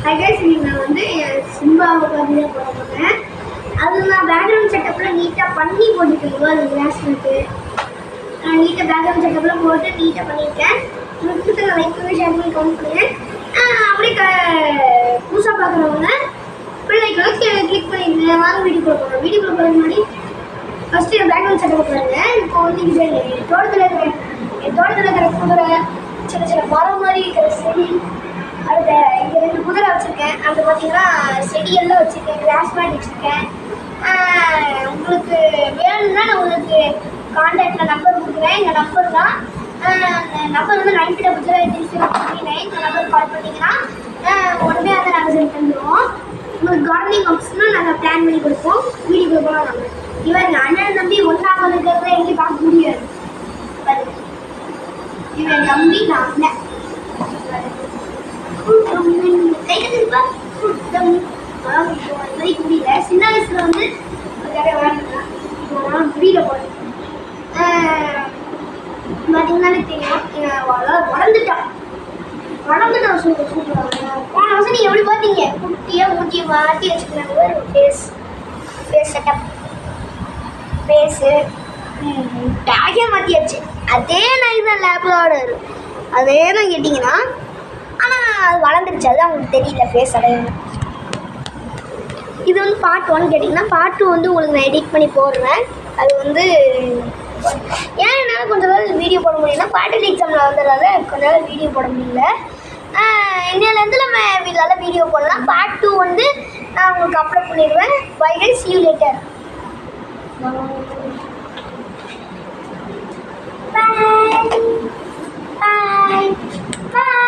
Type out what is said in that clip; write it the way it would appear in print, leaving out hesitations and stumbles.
நான் வந்து சிம்பாவை பற்றி தான் போட போகிறேன். அது நான் பேக்ரவுண்ட் செட்டப்பில் நீட்டாக பண்ணி போட்டுருக்கேன். அது கிளாஸ்மெண்ட்டு நீட்டாக பேக்ரவுண்ட் செட்டப்லாம் போட்டு நீட்டாக பண்ணியிருக்கேன். உங்களுக்கு லைக் பண்ணி ஷேர் பண்ணி கமெண்ட் பண்ணுங்கள். அப்படியே புதுசாக பார்க்குறவங்க பிள்ளைகளுக்கு கிளிக் பண்ணிடுங்க. வாங்க வீடியோக்குள்ள போகிறோம். வீடியோக்குள்ள போகிற முன்னாடி ஃபஸ்ட்டு என் பேக்ரவுண்ட் செட்டப் பாருங்க. இப்போ வந்து இது தோட்டத்தில் இருக்கிற குதிரை, சின்ன சின்ன மரம் மாதிரி இருக்கிற செடி, அடுத்த இங்கே 2 குதிரை வச்சுருக்கேன். அது பார்த்தீங்கன்னா செடியெல்லாம் வச்சுருக்கேன், கிராஸ் மேட் வச்சுருக்கேன். உங்களுக்கு வேணும்னா நான் உங்களுக்கு கான்டாக்டில் நம்பர் கொடுக்குறேன். இந்த நம்பர் தான் நம்பர் வந்து 900039. இந்த நம்பர் கால் பண்ணிங்கன்னா உடனே அதை நாங்கள் சென்ட் பண்ணிடுவோம். உங்களுக்கு கார்டனிங் ஆப்ஷனும் நாங்கள் பிளான் பண்ணி கொடுப்போம். வீடியோக்குள்ள போகலாம். நாங்கள் இவன் அண்ணன் தம்பி ஒன்றாக இருக்கிறத எங்கேயும் பார்க்க முடியாது. இவன் தம்பி நான் அண்ணன் முடியல. சின்ன வயசுல வந்து முடியல போல பார்த்தீங்கன்னா தெரியும். வளர்ந்துட்டான் சூப்பராக. போன வருஷம் நீங்கள் எப்படி பார்த்தீங்க? குட்டியாக மூச்சியை மாட்டி வச்சுக்கிறாங்க. ஒரு ஃபேஸ் செட்டப் ஃபேஸு டேகே மாற்றியாச்சு. அதே நான் தான் லேப்லோட அதே தான் கேட்டிங்கன்னா, ஆனால் அது வளர்ந்துருச்சு. அதுதான் உங்களுக்கு தெரியல ஃபேஸ் அடையணும். இது வந்து பார்ட் 1 கேட்டிங்கன்னா, பார்ட் 2 வந்து உங்களுக்கு நான் எடிட் பண்ணி போடுறேன். அது வந்து ஏன் என்னால் கொஞ்சம் நாள் வீடியோ போட முடியல, குவார்டர்லி எக்ஸாமில் வந்ததால கொஞ்ச நாள் வீடியோ போட முடியல. இன்னிலேருந்து நம்ம வீட்டில் வீடியோ போடலாம். பார்ட் 2 வந்து நான் உங்களுக்கு அப்லோட் பண்ணிடுவேன். Bye guys, see you later. Bye. Bye.